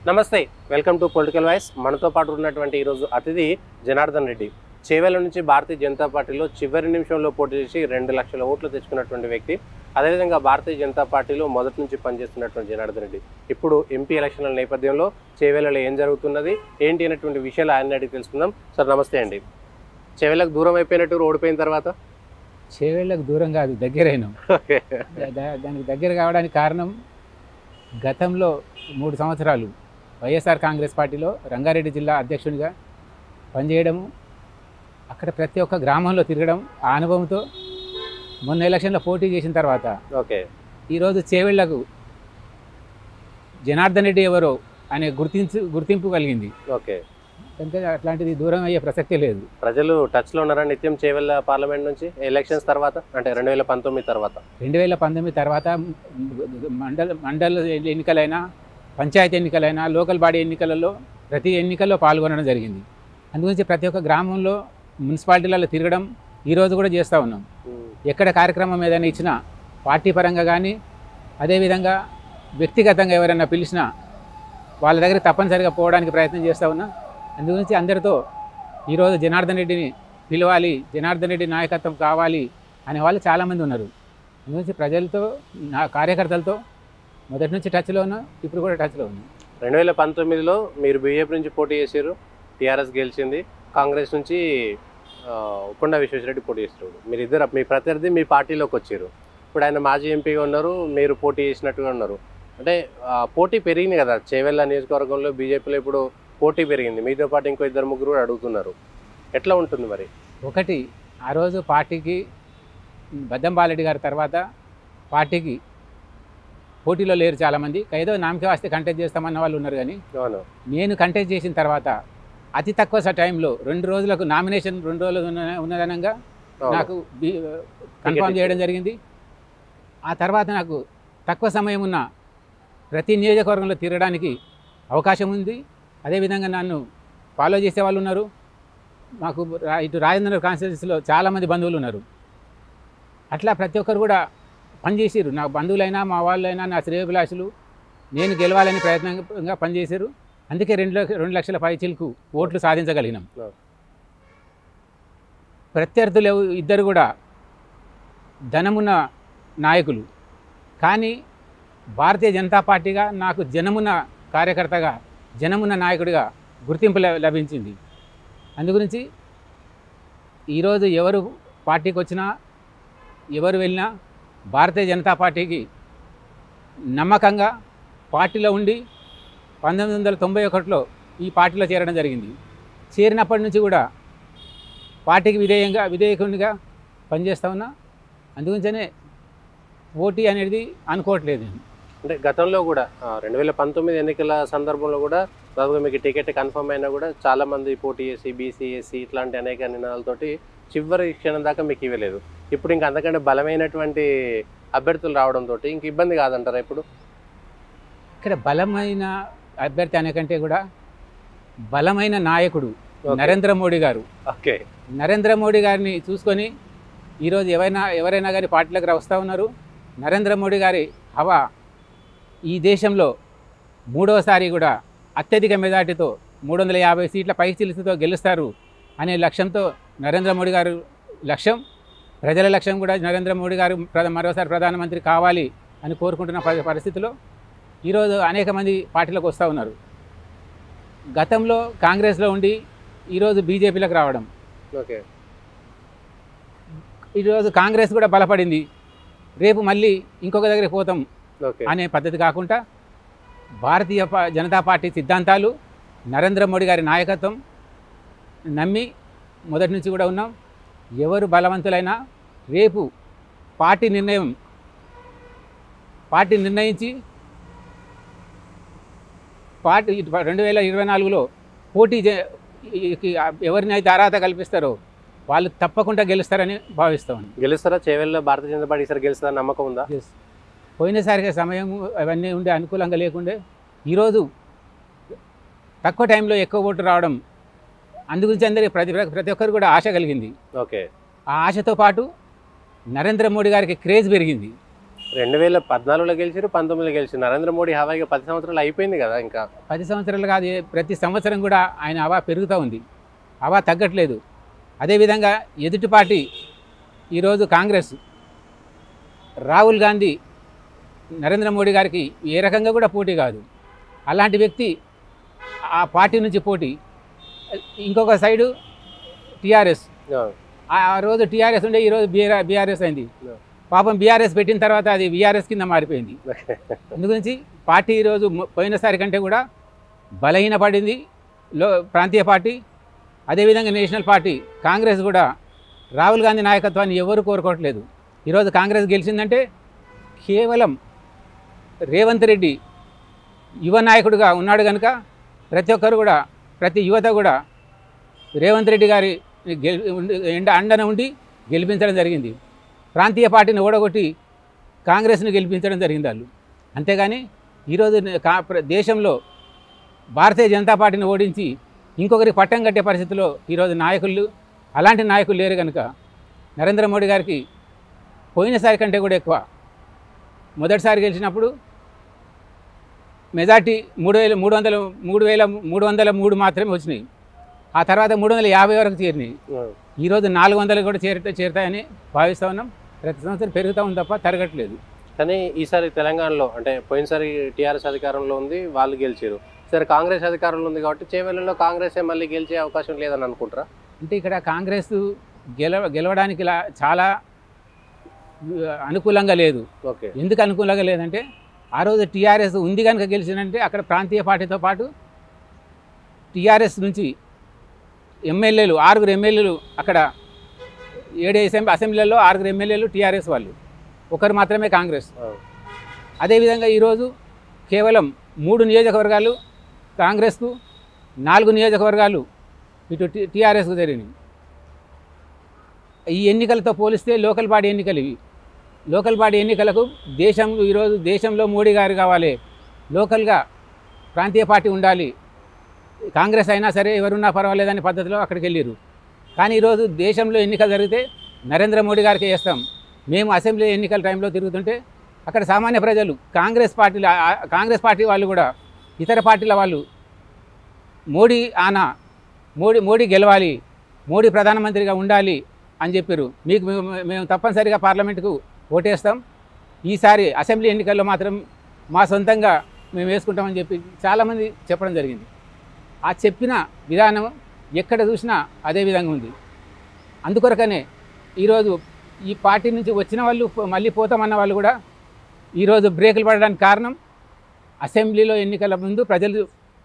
నమస్తే, welcome to political voice. మనతో పాటు ఉన్నటువంటి ఈరోజు అతిథి జనార్దన్ రెడ్డి. చేవెళ్ల నుంచి భారతీయ జనతా పార్టీలో చివరి నిమిషంలో పోటీ చేసి 2 లక్షల ఓట్లు తెచ్చుకున్నటువంటి వ్యక్తి. అదేవిధంగా భారతీయ జనతా పార్టీలో మొదటి నుంచి పనిచేస్తున్నటువంటి జనార్దన్ రెడ్డి ఇప్పుడు ఎంపీ ఎలక్షన్ల నేపథ్యంలో చేవెళ్లలో ఏం జరుగుతున్నది ఏంటి అనేటువంటి విషయాలు ఆయన అడిగి తెలుసుకుందాం. సార్ నమస్తే అండి. చేవెళ్లకు దూరం అయిపోయినట్టు ఓడిపోయిన తర్వాత చేవేళ్లకు దూరం కాదు, దగ్గరైనాం. దానికి దగ్గర కావడానికి కారణం గతంలో 3 సంవత్సరాలు వైఎస్ఆర్ కాంగ్రెస్ పార్టీలో రంగారెడ్డి జిల్లా అధ్యక్షునిగా పనిచేయడము, అక్కడ ప్రతి ఒక్క గ్రామంలో తిరగడం, ఆ అనుభవంతో మొన్న ఎలక్షన్లో పోటీ చేసిన తర్వాత ఈరోజు చేవేళ్లకు జనార్దన్ రెడ్డి ఎవరో అనే గుర్తింపు కలిగింది. కనుక అట్లాంటిది దూరం అయ్యే ప్రసక్తే లేదు. ప్రజలు టచ్లో ఉన్నారా నిత్యం చేవెళ్ల పార్లమెంట్ నుంచి ఎలక్షన్స్ తర్వాత, అంటే 2019 తర్వాత? 2019 తర్వాత మండల ఎన్నికలైనా, పంచాయతీ ఎన్నికలైనా, లోకల్ బాడీ ఎన్నికలలో ప్రతి ఎన్నికల్లో పాల్గొనడం జరిగింది. అందుగురించి ప్రతి ఒక్క గ్రామంలో మున్సిపాలిటీలలో తిరగడం ఈరోజు కూడా చేస్తూ ఉన్నాం. ఎక్కడ కార్యక్రమం ఏదైనా ఇచ్చినా పార్టీ పరంగా కానీ, అదేవిధంగా వ్యక్తిగతంగా ఎవరైనా పిలిచినా వాళ్ళ దగ్గర తప్పనిసరిగా పోవడానికి ప్రయత్నం చేస్తూ ఉన్నాం. అందుగురించి అందరితో ఈరోజు జనార్దన్ రెడ్డిని పిలవాలి, జనార్దన్ రెడ్డి నాయకత్వం కావాలి అనే వాళ్ళు చాలామంది ఉన్నారు. అందుగురించి ప్రజలతో, నా కార్యకర్తలతో మొదటి నుంచి టచ్లో ఉన్నాం, ఇప్పుడు కూడా టచ్లో ఉన్నాం. 2019లో మీరు బీజేపీ నుంచి పోటీ చేశారు, టీఆర్ఎస్ గెలిచింది. కాంగ్రెస్ నుంచి కొండ విశ్వేశ్వరరెడ్డి పోటీ చేశారు. మీరిద్దరు, మీ ప్రత్యర్థి మీ పార్టీలోకి వచ్చారు. ఇప్పుడు ఆయన మాజీ ఎంపీగా ఉన్నారు, మీరు పోటీ చేసినట్టుగా ఉన్నారు. అంటే పోటీ పెరిగింది కదా చేవెళ్ల నియోజకవర్గంలో, బీజేపీలో ఇప్పుడు పోటీ పెరిగింది. మీతో పాటు ఇంకో 2-3 కూడా అడుగుతున్నారు. ఎట్లా ఉంటుంది మరి? ఒకటి, ఆ రోజు పార్టీకి బద్దం బాలరెడ్డి గారి తర్వాత పార్టీకి పోటీలో లేరు చాలామంది. ఏదో నామకే వాస్తే కంటెస్ట్ చేస్తామన్న వాళ్ళు ఉన్నారు. కానీ నేను కంటెస్ట్ చేసిన తర్వాత అతి తక్కువ టైంలో 2 రోజులకు నామినేషన్ 2 రోజులు ఉన్నదనంగా నాకు కన్ఫర్మ్ చేయడం జరిగింది. ఆ తర్వాత నాకు తక్కువ సమయం ఉన్న ప్రతి నియోజకవర్గంలో తిరగడానికి అవకాశం ఉంది. అదేవిధంగా నన్ను ఫాలో చేసే వాళ్ళు ఉన్నారు. మాకు ఇటు రాజేంద్ర కాన్స్టిట్యూన్సీలో చాలామంది బంధువులు ఉన్నారు. అట్లా ప్రతి ఒక్కరు కూడా పనిచేసారు. నా బంధువులైనా, మా వాళ్ళైనా, నా శ్రేయోభిలాషులు నేను గెలవాలని ప్రయత్నంగా పనిచేశారు. అందుకే 2 లక్షల పైచిలకు ఓట్లు సాధించగలిగినాం. ప్రత్యర్థులు ఇద్దరు కూడా ధనమున్న నాయకులు, కానీ భారతీయ జనతా పార్టీగా నాకు జనమున్న కార్యకర్తగా, జనమున్న నాయకుడిగా గుర్తింపు లభించింది. అందుగురించి ఈరోజు ఎవరు పార్టీకి వచ్చినా, ఎవరు వెళ్ళినా భారతీయ జనతా పార్టీకి నమ్మకంగా పార్టీలో ఉండి 1991లో ఈ పార్టీలో చేరడం జరిగింది. చేరినప్పటి నుంచి కూడా పార్టీకి విధేయకునిగా పనిచేస్తూ ఉన్నా. అందుగురించనే పోటీ అనేది అనుకోవట్లేదు. అంటే గతంలో కూడా 2019 ఎన్నికల సందర్భంలో కూడా దాదాపు మీకు టికెట్ కన్ఫర్మ్ అయినా కూడా చాలామంది పోటీ చేసి బీసీ, ఎస్సీ ఇట్లాంటి అనేక నినాదాలతోటి చివరి క్షణం దాకా మీకు ఇవ్వలేదు. ఇప్పుడు ఇంకా అంతకంటే బలమైనటువంటి అభ్యర్థులు రావడంతో ఇంక ఇబ్బంది కాదంటారా? ఇప్పుడు ఇక్కడ బలమైన అభ్యర్థి అనే కంటే కూడా బలమైన నాయకుడు నరేంద్ర మోడీ గారు. నరేంద్ర మోడీ గారిని చూసుకొని ఈరోజు ఎవరైనా కానీ పార్టీలకు వస్తూ ఉన్నారు. నరేంద్ర మోడీ గారి హవా ఈ దేశంలో 3వసారి కూడా అత్యధిక మెజార్టీతో 350 సీట్ల పైచిలుతో గెలుస్తారు అనే లక్ష్యంతో నరేంద్ర మోడీ గారు లక్ష్యం, ప్రజల లక్ష్యం కూడా నరేంద్ర మోడీ గారు మరోసారి ప్రధానమంత్రి కావాలి అని కోరుకుంటున్న పరిస్థితిలో ఈరోజు అనేక మంది పార్టీలకు వస్తూ ఉన్నారు. గతంలో కాంగ్రెస్లో ఉండి ఈరోజు బీజేపీలకు రావడం, ఈరోజు కాంగ్రెస్ కూడా బలపడింది, రేపు మళ్ళీ ఇంకొక దగ్గరికి పోతాం అనే పద్ధతి కాకుండా భారతీయ జనతా పార్టీ సిద్ధాంతాలు, నరేంద్ర మోడీ గారి నాయకత్వం నమ్మి మొదటి నుంచి కూడా ఉన్నాం. ఎవరు బలవంతులైనా రేపు పార్టీ నిర్ణయించి పార్టీ 2024లో పోటీ ఎవరినైతే అర్హత కల్పిస్తారో వాళ్ళు తప్పకుండా గెలుస్తారని భావిస్తామని. గెలుస్తారా చేవెళ్లలో భారతీయ జనతా పార్టీ ఈసారి గెలుస్తారని నమ్మకం ఉందా? పోయినసారిగా సమయం అవన్నీ ఉండే అనుకూలంగా లేకుండే ఈరోజు తక్కువ టైంలో ఎక్కువ ఓటు రావడం, అందుగురించి అందరికీ ప్రతి ఒక్కరు కూడా ఆశ కలిగింది. ఆ ఆశతో పాటు నరేంద్ర మోడీ గారికి క్రేజ్ పెరిగింది. 2014లో గెలిచారు, 19లో గెలిచారు. నరేంద్ర మోడీ హవాయిగా 10 సంవత్సరాలు అయిపోయింది కదా. ఇంకా 10 సంవత్సరాలు కాదు, ప్రతి సంవత్సరం కూడా ఆయన హవా పెరుగుతూ ఉంది, హవా తగ్గట్లేదు. అదేవిధంగా ఎదుటి పార్టీ ఈరోజు కాంగ్రెస్, రాహుల్ గాంధీ నరేంద్ర మోడీ గారికి ఏ రకంగా కూడా పోటీ కాదు. అలాంటి వ్యక్తి ఆ పార్టీ నుంచి పోటీ. ఇంకొక సైడు టీఆర్ఎస్, ఆ రోజు టీఆర్ఎస్ ఉండే ఈరోజు బీఆర్ఎస్ అయింది. పాపం బీఆర్ఎస్ పెట్టిన తర్వాత అది వీఆర్ఎస్ కింద మారిపోయింది. అందుగురించి పార్టీ ఈరోజు పోయినసారి కంటే కూడా బలహీనపడింది ప్రాంతీయ పార్టీ. అదేవిధంగా నేషనల్ పార్టీ కాంగ్రెస్ కూడా రాహుల్ గాంధీ నాయకత్వాన్ని ఎవరు కోరుకోవట్లేదు. ఈరోజు కాంగ్రెస్ గెలిచిందంటే కేవలం రేవంత్ రెడ్డి యువ నాయకుడిగా ఉన్నాడు కనుక ప్రతి ఒక్కరు కూడా, ప్రతి యువత కూడా రేవంత్ రెడ్డి గారి అండన ఉండి గెలిపించడం జరిగింది. ప్రాంతీయ పార్టీని ఓడగొట్టి కాంగ్రెస్ని గెలిపించడం జరిగింది వాళ్ళు. అంతేగాని ఈరోజు దేశంలో భారతీయ జనతా పార్టీని ఓడించి ఇంకొకరికి పట్టం కట్టే పరిస్థితిలో ఈరోజు నాయకులు, అలాంటి నాయకులు లేరు కనుక నరేంద్ర మోడీ గారికి పోయినసారి కంటే కూడా ఎక్కువ, మొదటిసారి గెలిచినప్పుడు మెజార్టీ 3,303 మాత్రమే వచ్చినాయి. ఆ తర్వాత 350 వరకు చేరినాయి. ఈరోజు 400 కూడా చేరుతాయని భావిస్తూ ఉన్నాం. ప్రతి సంవత్సరం పెరుగుతూ ఉంది తప్ప తరగట్లేదు. కానీ ఈసారి తెలంగాణలో, అంటే పోయినసారి టీఆర్ఎస్ అధికారంలో ఉంది, వాళ్ళు గెలిచారు. సరే కాంగ్రెస్ అధికారంలో ఉంది కాబట్టి చేవెళ్ళలో కాంగ్రెస్ మళ్ళీ గెలిచే అవకాశం లేదని అనుకుంటారా? అంటే ఇక్కడ కాంగ్రెస్ గెలవడానికి చాలా అనుకూలంగా లేదు. ఓకే, ఎందుకు అనుకూలంగా లేదంటే ఆ రోజు టీఆర్ఎస్ ఉంది కనుక గెలిచిందంటే అక్కడ ప్రాంతీయ పార్టీతో పాటు టీఆర్ఎస్ నుంచి ఎమ్మెల్యేలు 6 ఎమ్మెల్యేలు, అక్కడ 7 అసెంబ్లీలలో 6 ఎమ్మెల్యేలు టీఆర్ఎస్ వాళ్ళు, ఒకరు మాత్రమే కాంగ్రెస్. అదేవిధంగా ఈరోజు కేవలం 3 నియోజకవర్గాలు కాంగ్రెస్కు, 4 నియోజకవర్గాలు ఇటు టీఆర్ఎస్కు జరిగినాయి. ఈ ఎన్నికలతో పోలిస్తే లోకల్ బాడీ ఎన్నికలు ఇవి. లోకల్ బాడీ ఎన్నికలకు ఈరోజు దేశంలో మోడీ గారు కావాలి, లోకల్గా ప్రాంతీయ పార్టీ ఉండాలి, కాంగ్రెస్ అయినా సరే ఎవరున్నా పర్వాలేదనే పద్ధతిలో అక్కడికి వెళ్ళారు. కానీ ఈరోజు దేశంలో ఎన్నికలు జరిగితే నరేంద్ర మోడీ గారికి వేస్తాం. మేము అసెంబ్లీ ఎన్నికల టైంలో తిరుగుతుంటే అక్కడ సామాన్య ప్రజలు కాంగ్రెస్ పార్టీ వాళ్ళు కూడా ఇతర పార్టీల వాళ్ళు మోడీ గెలవాలి, మోడీ ప్రధానమంత్రిగా ఉండాలి అని చెప్పారు. మేము తప్పనిసరిగా పార్లమెంటుకు ఓటేస్తాం, ఈసారి అసెంబ్లీ ఎన్నికల్లో మాత్రం మా సొంతంగా మేము వేసుకుంటామని చెప్పి చాలామంది చెప్పడం జరిగింది. ఆ చెప్పిన విధానం ఎక్కడ చూసినా అదే విధంగా ఉంది. అందుకొరకనే ఈరోజు ఈ పార్టీ నుంచి వచ్చిన వాళ్ళు మళ్ళీ పోతామన్న వాళ్ళు కూడా ఈరోజు బ్రేకులు పడడానికి కారణం అసెంబ్లీలో ఎన్నికల ముందు ప్రజలు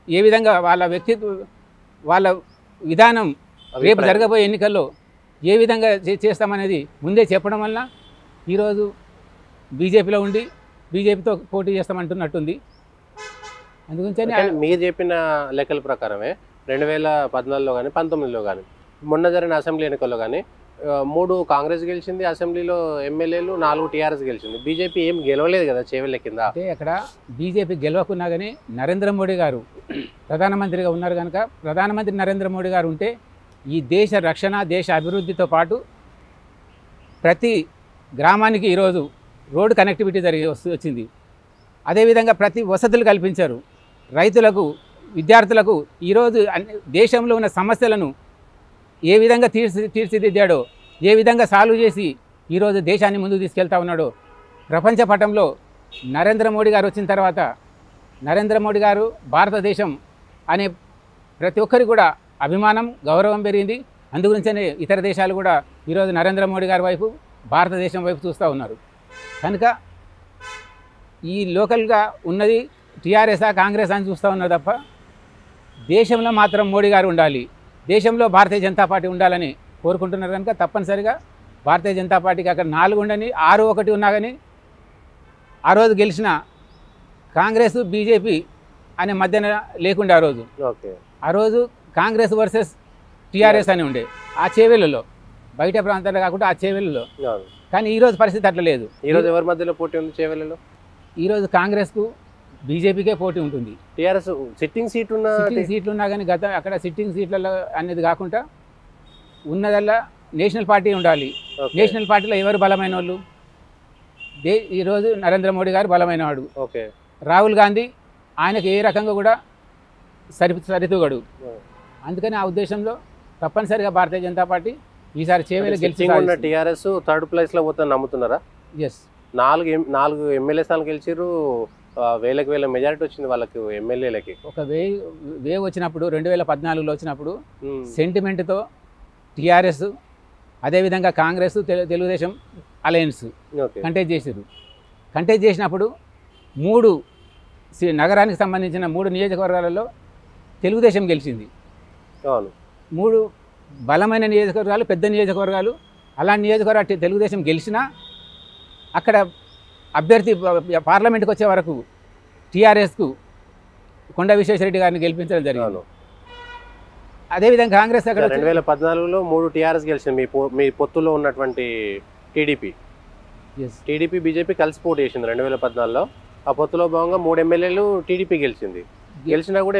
ఏ విధంగా వాళ్ళ విధానం రేపు జరగబోయే ఎన్నికల్లో ఏ విధంగా చేస్తామనేది ముందే చెప్పడం వల్ల ఈరోజు బీజేపీలో ఉండి బీజేపీతో పోటీ చేస్తామంటున్నట్టుంది. అందుగురించి మీరు చెప్పిన లెక్కల ప్రకారమే 2014లో కానీ 19లో కానీ మొన్న జరిగిన అసెంబ్లీ ఎన్నికల్లో కానీ 3 కాంగ్రెస్ గెలిచింది, అసెంబ్లీలో ఎమ్మెల్యేలు 4 టీఆర్ఎస్ గెలిచింది. బీజేపీ ఏం గెలవలేదు కదా చేవెళ్ళ కింద. అంటే అక్కడ బీజేపీ గెలవకున్నా కానీ నరేంద్ర మోడీ గారు ప్రధానమంత్రిగా ఉన్నారు కనుక, ప్రధానమంత్రి నరేంద్ర మోడీ గారు ఉంటే ఈ దేశ రక్షణ, దేశ అభివృద్ధితో పాటు ప్రతి గ్రామానికి ఈరోజు రోడ్డు కనెక్టివిటీ వచ్చింది. అదేవిధంగా ప్రతి వసతులు కల్పించారు. రైతులకు, విద్యార్థులకు ఈరోజు దేశంలో ఉన్న సమస్యలను ఏ విధంగా తీర్చిదిద్దాడో, ఏ విధంగా సాల్వ్ చేసి ఈరోజు దేశాన్ని ముందుకు తీసుకెళ్తా ఉన్నాడో ప్రపంచ పటంలో నరేంద్ర మోడీ గారు వచ్చిన తర్వాత నరేంద్ర మోడీ గారు భారతదేశం అనే ప్రతి ఒక్కరికి కూడా అభిమానం, గౌరవం పెరిగింది. అందుగురించనే ఇతర దేశాలు కూడా ఈరోజు నరేంద్ర మోడీ గారి వైపు, భారతదేశం వైపు చూస్తూ ఉన్నారు. కనుక ఈ లోకల్గా ఉన్నది టీఆర్ఎస్ కాంగ్రెస్ అని చూస్తూ ఉన్నారు తప్ప దేశంలో మాత్రం మోడీ గారు ఉండాలి, దేశంలో భారతీయ జనతా పార్టీ ఉండాలని కోరుకుంటున్నారు. కనుక తప్పనిసరిగా భారతీయ జనతా పార్టీకి అక్కడ 4 ఉండని 6-1 ఉన్నా కానీ ఆ రోజు గెలిచిన కాంగ్రెస్ బీజేపీ అనే మధ్యన లేకుండా ఆ రోజు కాంగ్రెస్ వర్సెస్ టీఆర్ఎస్ అని ఉండే ఆ చేవెళ్ళలో, బయట ప్రాంతాల్లో కాకుండా ఆ చేవెళ్ళలో. కానీ ఈరోజు పరిస్థితి అట్లా లేదు. ఈరోజు ఎవరి మధ్యలో పోటీ ఉంది చేవెళ్ళలో? ఈరోజు కాంగ్రెస్కు బీజేపీకే పోటీ ఉంటుంది. టీఆర్ఎస్ సిట్టింగ్ సీట్లు ఉన్నా కానీ అక్కడ సిట్టింగ్ సీట్లలో అనేది కాకుండా ఉన్నదల్లా నేషనల్ పార్టీ ఉండాలి. నేషనల్ పార్టీలో ఎవరు బలమైన వాళ్ళు? ఈరోజు నరేంద్ర మోడీ గారు బలమైన వాడు. ఓకే. రాహుల్ గాంధీ ఆయనకు ఏ రకంగా కూడా సరితూగడు. అందుకని ఆ ఉద్దేశంలో తప్పనిసరిగా భారతీయ జనతా పార్టీ ఈసారి చేవేలు గెలిచి టీఆర్ఎస్ థర్డ్ ప్లేస్లో పోతాను నమ్ముతున్నారా? ఎస్. 4 ఎమ్మెల్యే స్థానాలు గెలిచిర్రు, వేల మెజారిటీ వచ్చింది వాళ్ళకి ఎమ్మెల్యేలకి. ఒక వేవ్ వచ్చినప్పుడు 2014లో వచ్చినప్పుడు సెంటిమెంట్తో టీఆర్ఎస్ అదేవిధంగా కాంగ్రెస్ తెలుగుదేశం అలయన్స్ కంటెస్ట్ చేసారు. కంటెస్ట్ చేసినప్పుడు 3 నగరానికి సంబంధించిన 3 నియోజకవర్గాలలో తెలుగుదేశం గెలిచింది. అవును. 3 బలమైన నియోజకవర్గాలు, పెద్ద నియోజకవర్గాలు. అలాంటి నియోజకవర్గాలు తెలుగుదేశం గెలిచినా అక్కడ అభ్యర్థి పార్లమెంట్కి వచ్చే వరకు టీఆర్ఎస్కు కొండ విశ్వేశ్వరరెడ్డి గారిని గెలిపించడం జరిగింది. అదేవిధంగా కాంగ్రెస్ అక్కడ 2014లో 3 టీఆర్ఎస్ గెలిచింది. మీ పొత్తులో ఉన్నటువంటి టీడీపీ బీజేపీ కలిసి పోటీ చేసింది 2014లో. ఆ పొత్తులో భాగంగా 3 ఎమ్మెల్యేలు టీడీపీ గెలిచింది. గెలిచినా కూడా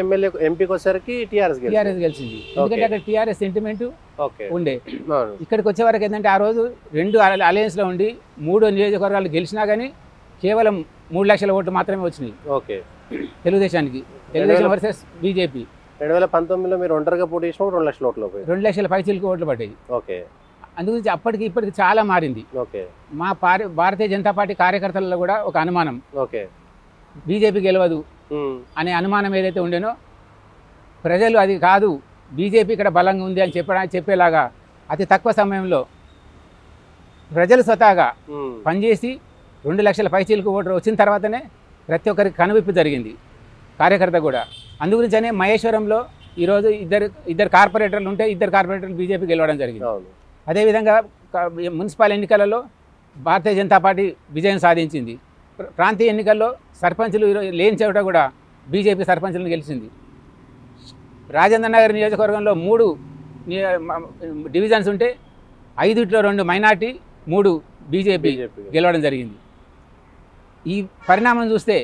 ఎంపీకి వచ్చేసరికి టీఆర్ఎస్ గెలిచింది. ఎందుకంటే అక్కడ టీఆర్ఎస్ సెంటిమెంట్ ఉండే. ఇక్కడికి వచ్చే వరకు ఏంటంటే ఆ రోజు 2 అలయన్స్లో ఉండి 3 నియోజకవర్గాలు గెలిచినా కానీ కేవలం 3 లక్షల ఓట్లు మాత్రమే వచ్చినాయి. ఓకే. తెలుగుదేశానికి, తెలుగుదేశం వర్సెస్ బీజేపీ. 2019లో మీరు ఒంటరిగా పోటీ చేసినప్పుడు 2 లక్షల ఓట్లు, 2 లక్షల పైచీలకు ఓట్లు పడ్డాయి. ఓకే. అందుగురించి అప్పటికి ఇప్పటికి చాలా మారింది. ఓకే. మా భారతీయ జనతా పార్టీ కార్యకర్తలలో కూడా ఒక అనుమానం, ఓకే, బీజేపీ గెలవదు అనే అనుమానం ఏదైతే ఉండేనో ప్రజలు అది కాదు, బీజేపీ ఇక్కడ బలంగా ఉంది అని చెప్పేలాగా అతి తక్కువ సమయంలో ప్రజలు స్వతహాగా పనిచేసి 2 లక్షల పైచీలకు ఓటర్ వచ్చిన తర్వాతనే ప్రతి ఒక్కరికి కనువిప్పు జరిగింది, కార్యకర్త కూడా. అందుగురించనే మహేశ్వరంలో ఈరోజు ఇద్దరు కార్పొరేటర్లు ఉంటే 2 కార్పొరేటర్లు బీజేపీ గెలవడం జరిగింది. అదేవిధంగా మున్సిపల్ ఎన్నికలలో భారతీయ జనతా పార్టీ విజయం సాధించింది. ప్రాంతీయ ఎన్నికల్లో సర్పంచులు లేని చోట కూడా బీజేపీ సర్పంచులను గెలిచింది. రాజేంద్ర నగర్ నియోజకవర్గంలో 3 డివిజన్స్ ఉంటే 5లో 2 మైనార్టీ, 3 బీజేపీ గెలవడం జరిగింది. ఈ పరిణామం చూస్తే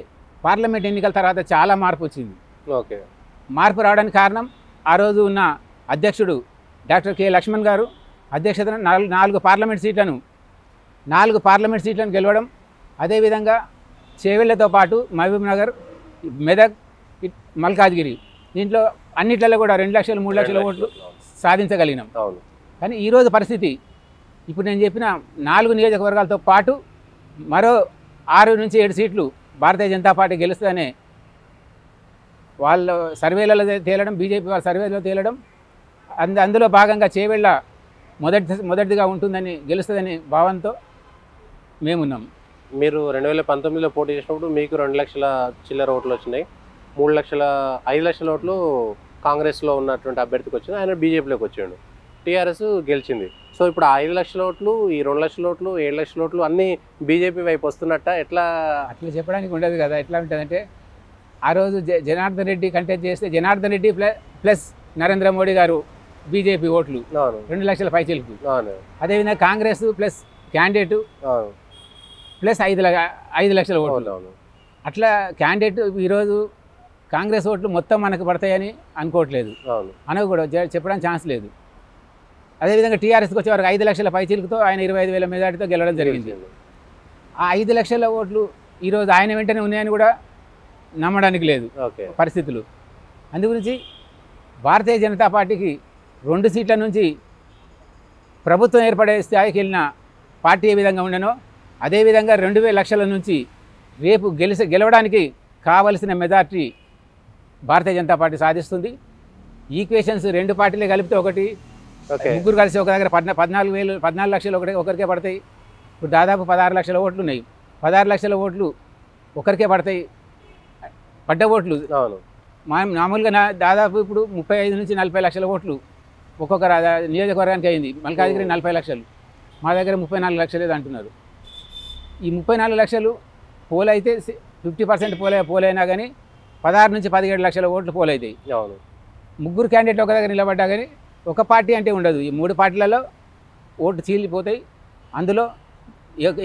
పార్లమెంట్ ఎన్నికల తర్వాత చాలా మార్పు వచ్చింది. ఓకే. మార్పు రావడానికి కారణం ఆ రోజు ఉన్న అధ్యక్షుడు డాక్టర్ కె లక్ష్మణ్ గారు అధ్యక్షతన 4 పార్లమెంట్ సీట్లను గెలవడం. అదేవిధంగా చేవెళ్లతో పాటు మహబూబ్ నగర్, మెదక్, మల్కాజ్గిరి, దీంట్లో అన్నిట్లలో కూడా 2 లక్షలు 3 లక్షల ఓట్లు సాధించగలిగినాం. కానీ ఈరోజు పరిస్థితి ఇప్పుడు నేను చెప్పిన 4 నియోజకవర్గాలతో పాటు మరో 6 నుంచి 7 సీట్లు భారతీయ జనతా పార్టీ గెలుస్తుందనే వాళ్ళ సర్వేలలో తేలడం, బీజేపీ వాళ్ళ సర్వేలో తేలడం. అందులో భాగంగా చేవెళ్ళ మొదటిదిగా ఉంటుందని, గెలుస్తుందని భావంతో మేమున్నాం. మీరు 2019లో పోటీ చేసినప్పుడు మీకు 2 లక్షల చిల్లర ఓట్లు వచ్చినాయి. 5 లక్షల ఓట్లు కాంగ్రెస్లో ఉన్నటువంటి అభ్యర్థికి వచ్చింది, ఆయన బీజేపీలోకి వచ్చాడు, టీఆర్ఎస్ గెలిచింది. సో ఇప్పుడు 5 లక్షల ఓట్లు, ఈ 2 లక్షల ఓట్లు, 7 లక్షల ఓట్లు అన్నీ బీజేపీ వైపు వస్తున్నట్ట? ఎట్లా అట్లా చెప్పడానికి ఉండదు కదా. ఎట్లా ఉంటుందంటే ఆ రోజు జనార్దన్ రెడ్డి కంటెస్ట్ చేస్తే జనార్దన్ రెడ్డి ప్లస్ నరేంద్ర మోడీ గారు బీజేపీ ఓట్లు 2 లక్షల పైచీలకు. అదేవిధంగా కాంగ్రెస్ ప్లస్ క్యాండిడేట్ ప్లస్ 5 లక్షల ఓట్లు. అట్లా క్యాండిడేట్ ఈరోజు కాంగ్రెస్ ఓట్లు మొత్తం మనకు పడతాయని అనుకోవట్లేదు, అనకు కూడా చెప్పడానికి ఛాన్స్ లేదు. అదేవిధంగా టీఆర్ఎస్కి వచ్చేవారికి 5 లక్షల పైచీలకుతో ఆయన 25,000 మెజార్టీతో గెలవడం జరిగింది. ఆ 5 లక్షల ఓట్లు ఈరోజు ఆయన వెంటనే ఉన్నాయని కూడా నమ్మడానికి లేదు పరిస్థితులు. అందుగురించి భారతీయ జనతా పార్టీకి 2 సీట్ల నుంచి ప్రభుత్వం ఏర్పడే స్థాయికి వెళ్ళిన పార్టీ ఏ విధంగా ఉండనో అదేవిధంగా 2,000 లక్షల నుంచి రేపు గెలవడానికి కావలసిన మెజార్టీ భారతీయ జనతా పార్టీ సాధిస్తుంది. ఈక్వేషన్స్ 2 పార్టీలే కలిపితే ఒకటి, ముగ్గురు కలిసి ఒక దగ్గర 14 లక్షలు ఒకరికే పడతాయి. ఇప్పుడు దాదాపు 16 లక్షల ఓట్లు ఉన్నాయి. 16 లక్షల ఓట్లు ఒకరికే పడతాయి. పడ్డ ఓట్లు మామూలుగా దాదాపు ఇప్పుడు 35 నుంచి 40 లక్షల ఓట్లు ఒక్కొక్క నియోజకవర్గానికి అయింది. మల్కాజ్గిరి 40 లక్షలు, మా దగ్గర 34 లక్షలు అంటున్నారు. ఈ 34 లక్షలు పోలైతే 50% పోలైనా కానీ 16 నుంచి 17 లక్షల ఓట్లు పోలైతాయి. ముగ్గురు క్యాండిడేట్ ఒక దగ్గర నిలబడ్డా కానీ ఒక పార్టీ అంటే ఉండదు. ఈ 3 పార్టీలలో ఓట్లు చీలిపోతాయి. అందులో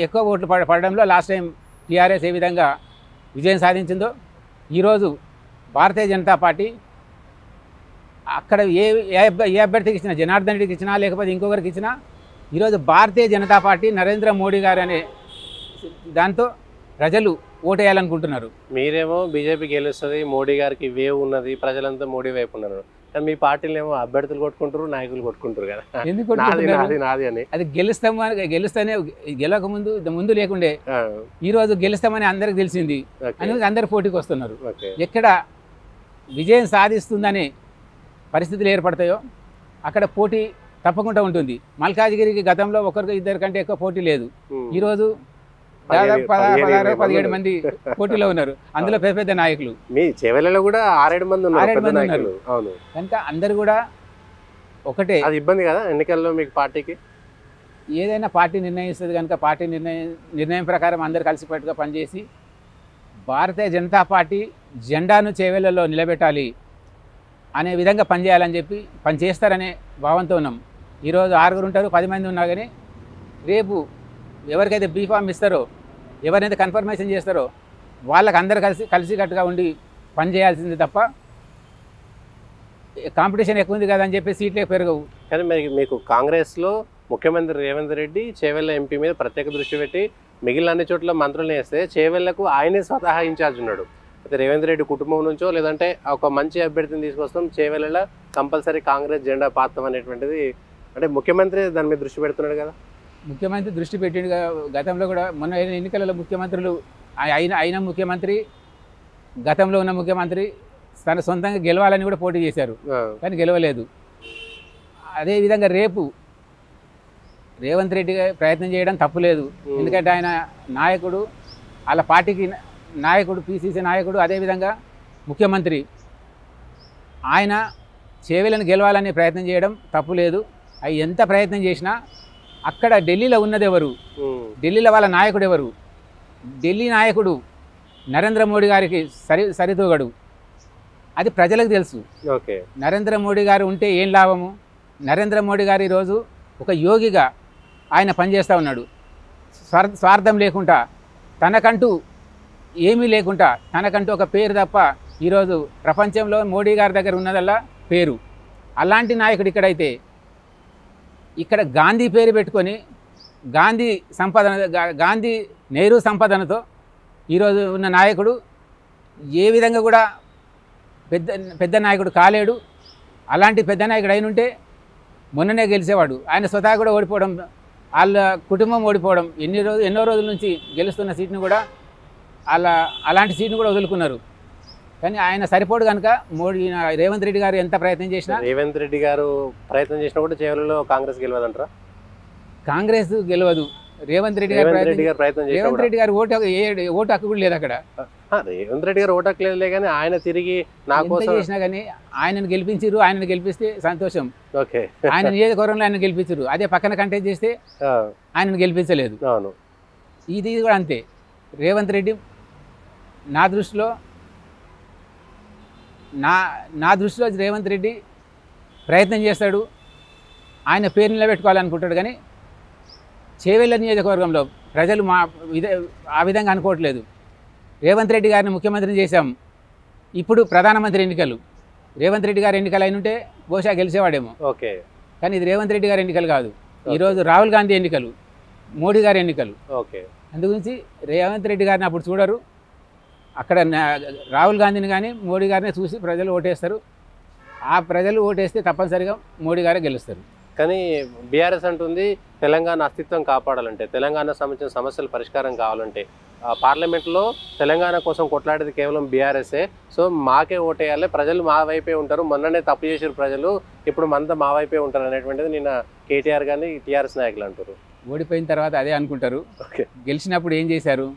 ఎక్కువ ఓట్లు పడడంలో లాస్ట్ టైం టీఆర్ఎస్ ఏ విధంగా విజయం సాధించిందో ఈరోజు భారతీయ జనతా పార్టీ అక్కడ ఏ అభ్యర్థికి ఇచ్చినా, జనార్దన్ రెడ్డికి ఇచ్చినా లేకపోతే ఇంకొకరికి ఇచ్చినా, ఈరోజు భారతీయ జనతా పార్టీ నరేంద్ర మోడీ గారు అనే దాంతో ప్రజలు ఓటేయాలనుకుంటున్నారు. మీరేమో బీజేపీ గెలుస్తుంది, మోడీ గారికి వేవ్ ఉన్నది, ప్రజలంతా మోడీ వైపు ఉన్నారు. కానీ మీ పార్టీలు ఏమో అభ్యర్థులు కొట్టుకుంటారు, నాయకులు కొట్టుకుంటారు కదా, ఎందుకు నాది అని. అది గెలుస్తానే గెలవక ముందు లేకుండే ఈ రోజు గెలుస్తామని అందరికి తెలిసింది అని అందరు పోటీకి వస్తున్నారు. ఎక్కడ విజయం సాధిస్తుందనే పరిస్థితులు ఏర్పడతాయో అక్కడ పోటీ తప్పకుండా ఉంటుంది. మల్కాజ్గిరికి గతంలో ఒకరికి ఇద్దరి కంటే ఎక్కువ పోటీ లేదు. ఈరోజు దాదాపు 16-17 మంది పోటీలో ఉన్నారు. అందులో పెద్ద పెద్ద నాయకులు. మీ చేవెళ్ళలో కూడా 6-7 మంది ఉన్నారు. కనుక అందరు కూడా ఒకటే. అది ఇబ్బంది కదా ఎన్నికల్లో మీకు పార్టీకి? ఏదైనా పార్టీ నిర్ణయిస్తుంది కనుక పార్టీ నిర్ణయం ప్రకారం అందరు కలిసిపెట్టుగా పనిచేసి భారతీయ జనతా పార్టీ జెండాను చేవెళ్ళలో నిలబెట్టాలి అనే విధంగా పనిచేయాలని చెప్పి పనిచేస్తారనే భావంతో ఉన్నాం. ఈరోజు 6 ఉంటారు, 10 మంది ఉన్నా కానీ రేపు ఎవరికైతే బీఫామ్ ఇస్తారో, ఎవరైతే కన్ఫర్మేషన్ చేస్తారో వాళ్ళకి అందరు కలిసికట్టుగా ఉండి పనిచేయాల్సింది తప్ప కాంపిటీషన్ ఎక్కువ ఉంది కదా అని చెప్పి సీట్లే పెరగవు. కానీ మరి మీకు కాంగ్రెస్లో ముఖ్యమంత్రి రేవంత్ రెడ్డి చేవెళ్ళ ఎంపీ మీద ప్రత్యేక దృష్టి పెట్టి మిగిలిన అన్ని చోట్ల మంత్రులు వేస్తే చేవెళ్లకు ఆయనే స్వతహా ఇన్ఛార్జ్ ఉన్నాడు. అయితే రేవంత్ రెడ్డి కుటుంబం నుంచో లేదంటే ఒక మంచి అభ్యర్థిని తీసుకొస్తాం, చేవెళ్ళ కంపల్సరీ కాంగ్రెస్ జెండా పాతం అనేటువంటిది అంటే ముఖ్యమంత్రి దాని మీద దృష్టి పెడుతున్నాడు కదా. ముఖ్యమంత్రి దృష్టి పెట్టిండు. గతంలో కూడా మొన్న ఎన్నికలలో ముఖ్యమంత్రులు అయిన ముఖ్యమంత్రి, గతంలో ఉన్న ముఖ్యమంత్రి తన సొంతంగా గెలవాలని కూడా పోటీ చేశారు, కానీ గెలవలేదు. అదేవిధంగా రేపు రేవంత్ రెడ్డి ప్రయత్నం చేయడం తప్పులేదు. ఎందుకంటే ఆయన నాయకుడు, వాళ్ళ పార్టీకి నాయకుడు, పిసిసి నాయకుడు, అదేవిధంగా ముఖ్యమంత్రి. ఆయన చేవెళ్ళని గెలవాలని ప్రయత్నం చేయడం తప్పులేదు. అవి ఎంత ప్రయత్నం చేసినా అక్కడ ఢిల్లీలో ఉన్నది ఎవరు, ఢిల్లీలో వాళ్ళ నాయకుడు ఎవరు? ఢిల్లీ నాయకుడు నరేంద్ర మోడీ గారికి సరితూగడు. అది ప్రజలకు తెలుసు. నరేంద్ర మోడీ గారు ఉంటే ఏం లాభము? నరేంద్ర మోడీ గారు ఈరోజు ఒక యోగిగా ఆయన పనిచేస్తూ ఉన్నాడు. స్వార్థం లేకుండా, తనకంటూ ఏమీ లేకుండా, తనకంటూ ఒక పేరు తప్ప ఈరోజు ప్రపంచంలో మోడీ గారి దగ్గర ఉన్నదల్లా పేరు. అలాంటి నాయకుడు ఇక్కడైతే ఇక్కడ గాంధీ పేరు పెట్టుకొని గాంధీ నెహ్రూ సంపాదనతో ఈరోజు ఉన్న నాయకుడు ఏ విధంగా కూడా పెద్ద నాయకుడు కాలేడు. అలాంటి పెద్ద నాయకుడు అయినుంటే మొన్ననే గెలిచేవాడు. ఆయన స్వతహా కూడా ఓడిపోవడం, వాళ్ళ కుటుంబం ఓడిపోవడం, ఎన్నో రోజుల నుంచి గెలుస్తున్న సీట్ను కూడా అలాంటి సీట్ను కూడా వదులుకున్నారు. కానీ ఆయన సరిపోడు కనుక రేవంత్ రెడ్డి గారు ఎంత ప్రయత్నం చేసినా, రేవంత్ రెడ్డి గారు ప్రయత్నం చేసినా కూడా చేవెళ్ళలో కాంగ్రెస్ గెలవదంటారా? కాంగ్రెస్ గెలవదు. రేవంత్ రెడ్డి గారు ఓటు హక్కు కూడా లేదు అక్కడ. రేవంత్ రెడ్డి గారు ఓటు హక్కు లేదు కానీ ఆయన తిరిగి నాకు చేసినా కానీ ఆయనను గెలిపించారు. ఆయనను గెలిపిస్తే సంతోషం. ఆయన నియోజకవర్గంలో ఆయన గెలిపించారు. అదే పక్కన కంటెస్ట్ చేస్తే ఆయనను గెలిపించలేదు. ఇది కూడా అంతే. రేవంత్ రెడ్డి నా దృష్టిలో రేవంత్ రెడ్డి ప్రయత్నం చేస్తాడు, ఆయన పేరు నిలబెట్టుకోవాలనుకుంటాడు. కానీ చేవెళ్ళ నియోజకవర్గంలో ప్రజలు ఆ విధంగా అనుకోవట్లేదు. రేవంత్ రెడ్డి గారిని ముఖ్యమంత్రిని చేశాం, ఇప్పుడు ప్రధానమంత్రి ఎన్నికలు. రేవంత్ రెడ్డి గారు ఎన్నికలు అయినుంటే బహుశా గెలిచేవాడేమో. కానీ ఇది రేవంత్ రెడ్డి గారి ఎన్నికలు కాదు. ఈరోజు రాహుల్ గాంధీ ఎన్నికలు, మోడీ గారి ఎన్నికలు. అందుగురించి రేవంత్ రెడ్డి గారిని అప్పుడు చూడరు. అక్కడ రాహుల్ గాంధీని కానీ మోడీ గారిని చూసి ప్రజలు ఓటేస్తారు. ఆ ప్రజలు ఓటేస్తే తప్పనిసరిగా మోడీ గారే గెలుస్తారు. కానీ బీఆర్ఎస్ అంటుంది తెలంగాణ అస్తిత్వం కాపాడాలంటే, తెలంగాణ సంబంధించిన సమస్యలు పరిష్కారం కావాలంటే పార్లమెంట్లో తెలంగాణ కోసం కొట్లాడేది కేవలం బీఆర్ఎస్ఏ. సో మాకే ఓటేయాలి, ప్రజలు మా వైపే ఉంటారు, మొన్ననే తప్పు చేసిన ప్రజలు ఇప్పుడు మనతో మా వైపే ఉంటారు అనేటువంటిది నిన్న కేటీఆర్ కానీ టీఆర్ఎస్ నాయకులు అంటారు. ఓడిపోయిన తర్వాత అదే అనుకుంటారు. గెలిచినప్పుడు ఏం చేశారు?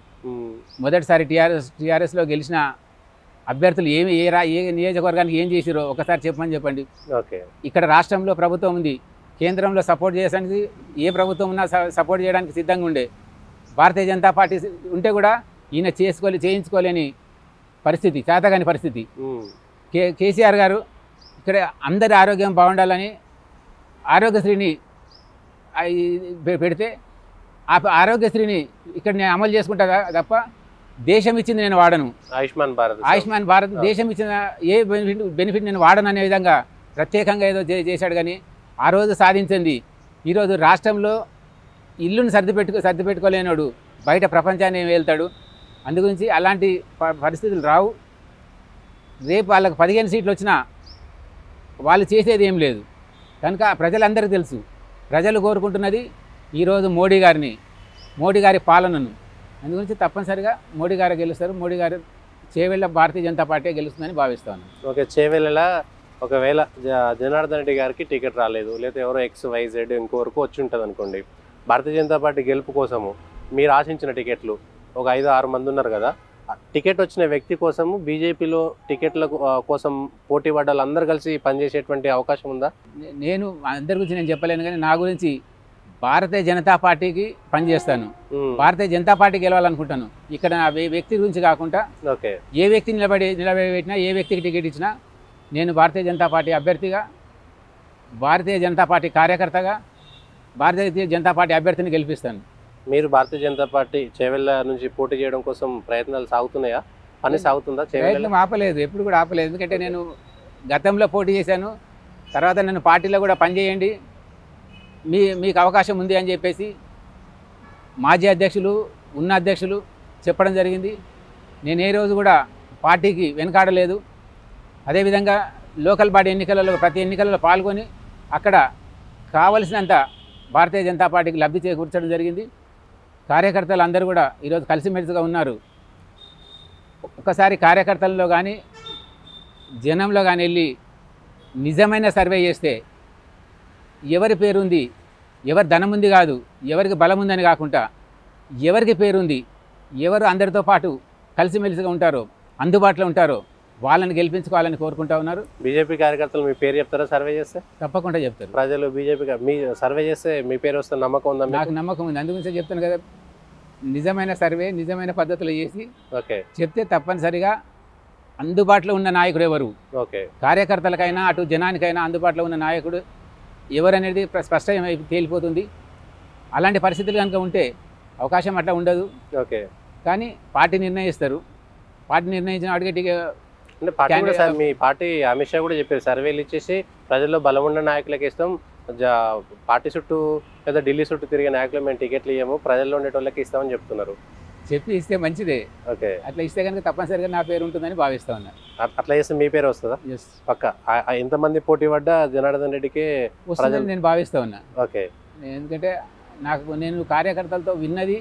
మొదటిసారి టీఆర్ఎస్లో గెలిచిన అభ్యర్థులు ఏ నియోజకవర్గానికి ఏం చేసిరో ఒకసారి చెప్పండి. ఇక్కడ రాష్ట్రంలో ప్రభుత్వం ఉంది, కేంద్రంలో సపోర్ట్ చేయడానికి ఏ ప్రభుత్వం ఉన్నా సపోర్ట్ చేయడానికి సిద్ధంగా ఉండే. భారతీయ జనతా పార్టీ ఉంటే కూడా ఈయన చేయించుకోలేని పరిస్థితి, చేతగాని పరిస్థితి. కేసీఆర్ గారు ఇక్కడ అందరి ఆరోగ్యం బాగుండాలని ఆరోగ్యశ్రీని పెడితే ఆ ఆరోగ్యశ్రీని ఇక్కడ నేను అమలు చేసుకుంటా తప్ప దేశం ఇచ్చింది నేను వాడను. ఆయుష్మాన్ భారత్ దేశం ఇచ్చిన ఏ బెనిఫిట్ నేను వాడను అనే విధంగా ప్రత్యేకంగా ఏదో చేశాడు. కానీ ఆ రోజు సాధించింది ఈరోజు రాష్ట్రంలో ఇల్లును సర్ది పెట్టుకోలేనాడు బయట ప్రపంచాన్ని వెళ్తాడు. అందుగురించి అలాంటి పరిస్థితులు రావు. రేపు వాళ్ళకి 15 సీట్లు వచ్చినా వాళ్ళు చేసేది ఏం లేదు కనుక ప్రజలందరికీ తెలుసు. ప్రజలు కోరుకుంటున్నది ఈరోజు మోడీ గారిని, మోడీ గారి పాలనను. అందుగురించి తప్పనిసరిగా మోడీ గారు గెలుస్తారు. మోడీ గారు చేవెళ్ళ భారతీయ జనతా పార్టీ గెలుస్తుందని భావిస్తాను. ఓకే, చేవెళ్ళ ఒకవేళ జనార్దన్ రెడ్డి గారికి టికెట్ రాలేదు, లేదా ఎవరో XYZ ఇంకొరకు వచ్చి ఉంటుంది అనుకోండి, భారతీయ జనతా పార్టీ గెలుపు కోసము మీరు ఆశించిన టికెట్లు ఒక 5-6 మంది ఉన్నారు కదా, టికెట్ వచ్చిన వ్యక్తి కోసము బీజేపీలో టికెట్ల కోసం పోటీ పడ్డ వాళ్ళందరూ కలిసి పనిచేసేటువంటి అవకాశం ఉందా? నేను అందరి గురించి నేను చెప్పలేను, కానీ నా గురించి భారతీయ జనతా పార్టీకి పనిచేస్తాను. భారతీయ జనతా పార్టీ గెలవాలనుకుంటాను. ఇక్కడ వ్యక్తి గురించి కాకుండా ఏ వ్యక్తి నిలబెట్టినా, ఏ వ్యక్తికి టికెట్ ఇచ్చినా నేను భారతీయ జనతా పార్టీ అభ్యర్థిగా, భారతీయ జనతా పార్టీ కార్యకర్తగా భారతీయ జనతా పార్టీ అభ్యర్థిని గెలిపిస్తాను. మీరు భారతీయ జనతా పార్టీ చేవెళ్ళ నుంచి పోటీ చేయడం కోసం ప్రయత్నాలు సాగుతున్నాయా? పని సాగుతుందా? ప్రయత్నం ఆపలేదు, ఎప్పుడు కూడా ఆపలేదు. ఎందుకంటే నేను గతంలో పోటీ చేశాను. తర్వాత నన్ను పార్టీలో కూడా పనిచేయండి, మీకు అవకాశం ఉంది అని చెప్పేసి మాజీ అధ్యక్షులు, ఉన్న అధ్యక్షులు చెప్పడం జరిగింది. నేను ఏ రోజు కూడా పార్టీకి వెనకాడలేదు. అదేవిధంగా లోకల్ బాడీ ఎన్నికలలో ప్రతి ఎన్నికలలో పాల్గొని అక్కడ కావలసినంత భారతీయ జనతా పార్టీకి లబ్ధి చేకూర్చడం జరిగింది. కార్యకర్తలు అందరూ కూడా ఈరోజు కలిసిమెలిసిగా ఉన్నారు. ఒకసారి కార్యకర్తల్లో కానీ జనంలో కానీ వెళ్ళి నిజమైన సర్వే చేస్తే ఎవరి పేరుంది, ఎవరి ధనం ఉంది కాదు, ఎవరికి బలం ఉందని కాకుండా ఎవరికి పేరుంది, ఎవరు అందరితో పాటు కలిసిమెలిసిగా ఉంటారో, అందుబాటులో ఉంటారో వాళ్ళని గెలిపించుకోవాలని కోరుకుంటా ఉన్నారు. బీజేపీ కార్యకర్తలు మీ పేరు చెప్తారా సర్వే చేస్తే? తప్పకుండా చెప్తారు. ప్రజలు బీజేపీ మీ సర్వే చేస్తే మీ పేరు వస్తే నమ్మకం ఉందా? నాకు నమ్మకం ఉంది. అందుగురించి చెప్తాను కదా, నిజమైన సర్వే నిజమైన పద్ధతిలో చేసి చెప్తే తప్పనిసరిగా అందుబాటులో ఉన్న నాయకుడు ఎవరు, కార్యకర్తలకైనా అటు జనానికైనా అందుబాటులో ఉన్న నాయకుడు ఎవరనేది స్పష్టంగా తేలిపోతుంది. అలాంటి పరిస్థితులు కనుక ఉంటే అవకాశం అట్లా ఉండదు. కానీ పార్టీ నిర్ణయిస్తారు. పార్టీ నిర్ణయించిన వాడికి అంటే పార్టీ కూడా సార్, మీ పార్టీ అమిత్ షా కూడా చెప్పారు, సర్వేలు ఇచ్చేసి ప్రజల్లో బలం ఉన్న నాయకులకు ఇస్తాం, పార్టీ చుట్టూ లేదా ఢిల్లీ చుట్టూ తిరిగే నాయకులు మేము టికెట్లు ఇవ్వము, ప్రజల్లో ఉండేటోళ్ళకి ఇస్తామని చెప్తున్నారు. చెప్పి ఇస్తే మంచిదే. అట్లా ఇస్తే కనుక తప్పనిసరిగా నా పేరు ఉంటుందని భావిస్తా ఉన్నా. అట్లా చేస్తే మీ పేరు వస్తుందా? పక్క ఎంతమంది పోటీ పడ్డా జనార్దన్ రెడ్డికి వస్తుందని నేను భావిస్తా ఉన్నా. ఎందుకంటే నేను కార్యకర్తలతో విన్నది,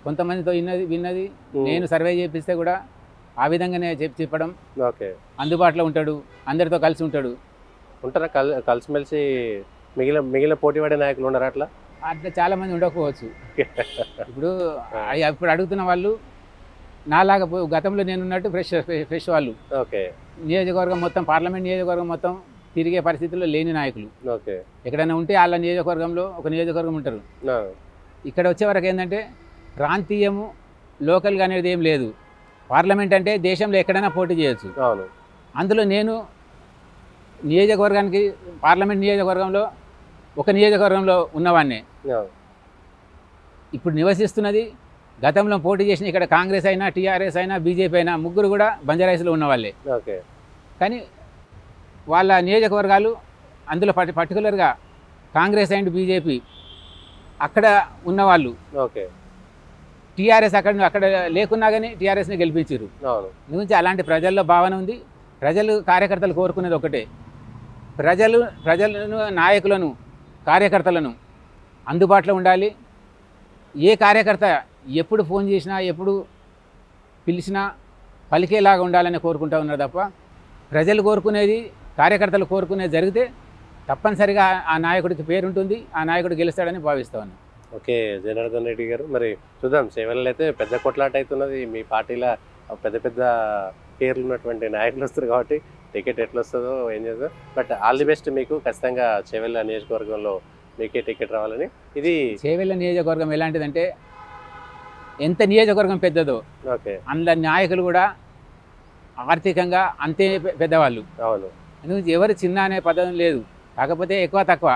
కొంతమందితో విన్నది నేను సర్వే చేపిస్తే కూడా ఆ విధంగానే చెప్పడం. అందుబాటులో ఉంటాడు, అందరితో కలిసి ఉంటారా? కలిసిమెలిసి మిగిలిన పోటీ పడే నాయకులు ఉన్నారా? అట్లా చాలా మంది ఉండకపోవచ్చు. ఇప్పుడు అడుగుతున్న వాళ్ళు నాలాగా గతంలో నేనున్నట్టు ఫ్రెష్ వాళ్ళు నియోజకవర్గం మొత్తం, పార్లమెంట్ నియోజకవర్గం మొత్తం తిరిగే పరిస్థితుల్లో లేని నాయకులు. ఎక్కడైనా ఉంటే వాళ్ళ నియోజకవర్గంలో ఒక నియోజకవర్గం ఉంటారు. ఇక్కడ వచ్చే వరకు ఏంటంటే ప్రాంతీయము లోకల్గా అనేది ఏం లేదు. పార్లమెంట్ అంటే దేశంలో ఎక్కడైనా పోటీ చేయొచ్చు. అందులో నేను నియోజకవర్గానికి, పార్లమెంట్ నియోజకవర్గంలో ఒక నియోజకవర్గంలో ఉన్నవాడినే. ఇప్పుడు నివసిస్తున్నది, గతంలో పోటీ చేసిన ఇక్కడ కాంగ్రెస్ అయినా, టీఆర్ఎస్ అయినా, బీజేపీ అయినా ముగ్గురు కూడా బంజారాహిల్స్లో ఉన్న వాళ్ళే. కానీ వాళ్ళ నియోజకవర్గాలు అందులో పర్టికులర్గా కాంగ్రెస్ అండ్ బీజేపీ అక్కడ ఉన్నవాళ్ళు. టీఆర్ఎస్ అక్కడ లేకున్నా కానీ టీఆర్ఎస్ని గెలిపించారు. నుంచి అలాంటి ప్రజల్లో భావన ఉంది. ప్రజలు కార్యకర్తలు కోరుకునేది ఒకటే, ప్రజలను నాయకులను కార్యకర్తలను అందుబాటులో ఉండాలి. ఏ కార్యకర్త ఎప్పుడు ఫోన్ చేసినా, ఎప్పుడు పిలిచినా పలికేలాగా ఉండాలని కోరుకుంటూ ఉన్నారు తప్ప, ప్రజలు కోరుకునేది, కార్యకర్తలు కోరుకునేది జరిగితే తప్పనిసరిగా ఆ నాయకుడికి పేరుంటుంది, ఆ నాయకుడు గెలుస్తాడని భావిస్తూ ఉన్నాను. ఓకే, జనార్దన్ రెడ్డి గారు, మరి చూద్దాం. చేవెళ్ళలో అయితే పెద్ద కొట్లాట అవుతున్నది. మీ పార్టీలో పెద్ద పెద్ద పేర్లు ఉన్నటువంటి నాయకులు వస్తారు కాబట్టి టికెట్ ఎట్లా వస్తుందో ఏం చేస్తుందో, బట్ ఆల్ ది బెస్ట్. మీకు ఖచ్చితంగా చేవెళ్ళ నియోజకవర్గంలో మీకే టికెట్ రావాలని. ఇది చేవెళ్ళ నియోజకవర్గం ఎలాంటిదంటే, ఎంత నియోజకవర్గం పెద్దదో అందులో నాయకులు కూడా ఆర్థికంగా అంతే పెద్దవాళ్ళు. ఎందుకంటే ఎవరు చిన్న అనే పద్ధతి లేదు, కాకపోతే ఎక్కువ తక్కువ,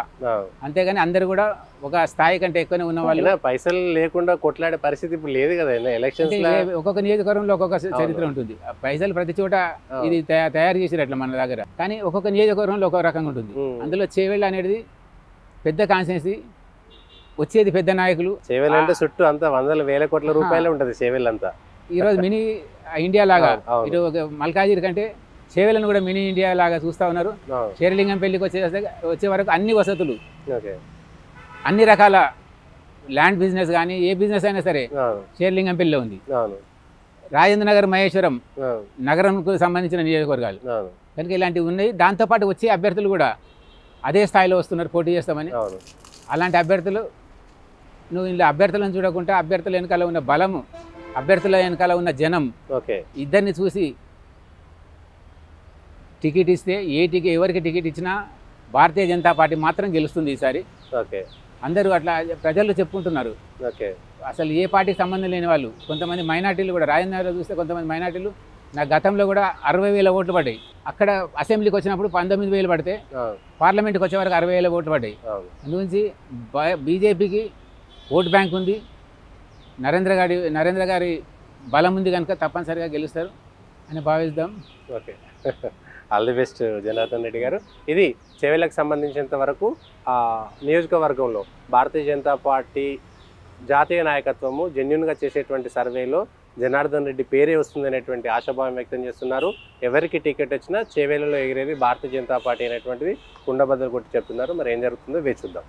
అంతేగాని అందరూ కూడా ఒక స్థాయి కంటే ఎక్కువనే ఉన్న వాళ్ళు. పైసలు లేకుండా కొట్లాడే పరిస్థితి ఇప్పుడు లేదు కదా ఎలక్షన్స్. ఒక్కొక్క నియోజకవర్గంలో ఒక్కొక్క చరిత్ర ఉంటుంది. పైసలు ప్రతి చోట ఇది తయారు చేసారు అట్లా మన దగ్గర, కానీ ఒక్కొక్క నియోజకవర్గంలో ఒక్కొక్క రకంగా ఉంటుంది. అందులో చేవెళ్ళ అనేది పెద్ద కాన్స్టిట్యున్సీ, వచ్చేది పెద్ద నాయకులు. చేవెళ్ళ అంటే చుట్టూ అంతా వందల వేల కోట్ల రూపాయలు ఉంటుంది చేవెళ్ళ అంతా. ఈరోజు మినీ ఇండియా లాగా ఇటు మల్కాజిగిరి కంటే చేవెళ్ళను కూడా మినీ ఇండియా లాగా చూస్తూ ఉన్నారు. శేరిలింగం పెళ్లికి వచ్చే వరకు అన్ని వసతులు, అన్ని రకాల ల్యాండ్ బిజినెస్ కానీ ఏ బిజినెస్ అయినా సరే శేరిలింగం పెళ్లిలో ఉంది. రాజేంద్ర నగర్, మహేశ్వరం నగరంకు సంబంధించిన నియోజకవర్గాలు కనుక ఇలాంటివి ఉన్నాయి. దాంతోపాటు వచ్చే అభ్యర్థులు కూడా అదే స్థాయిలో వస్తున్నారు పోటీ చేస్తామని. అలాంటి అభ్యర్థులు నువ్వు ఇలా అభ్యర్థులను చూడకుండా అభ్యర్థుల వెనకాల ఉన్న బలము, అభ్యర్థుల వెనకాల ఉన్న జనం ఇద్దరిని చూసి టికెట్ ఇస్తే ఎవరికి టికెట్ ఇచ్చినా భారతీయ జనతా పార్టీ మాత్రం గెలుస్తుంది ఈసారి. అందరూ అట్లా ప్రజలు చెప్పుకుంటున్నారు. అసలు ఏ పార్టీకి సంబంధం లేని వాళ్ళు కొంతమంది మైనార్టీలు కూడా రాజేంద్రలో చూస్తే కొంతమంది మైనార్టీలు నా గతంలో కూడా 60,000 ఓట్లు పడ్డాయి. అక్కడ అసెంబ్లీకి వచ్చినప్పుడు 19,000 పడితే పార్లమెంట్కి వచ్చే వరకు 60,000 ఓట్లు పడ్డాయి. అందుగురించి బీజేపీకి ఓట్ బ్యాంక్ ఉంది, నరేంద్ర గారి బలం ఉంది కనుక తప్పనిసరిగా గెలుస్తారు అని భావిద్దాం. Okay, all the best Janardhan Reddy గారు. ఇది చేవెళ్ళకు సంబంధించినంత వరకు నియోజకవర్గంలో భారతీయ జనతా పార్టీ జాతీయ నాయకత్వము జెన్యున్గా చేసేటువంటి సర్వేలో జనార్దన్ రెడ్డి పేరే వస్తుంది అనేటువంటి ఆశాభావం వ్యక్తం చేస్తున్నారు. ఎవరికి టికెట్ వచ్చినా చేవేళ్ళలో ఎగిరేది భారతీయ జనతా పార్టీ అనేటువంటిది కుండబద్దలు కొట్టి చెప్తున్నారు. మరి ఏం జరుగుతుందో వేచి చూద్దాం.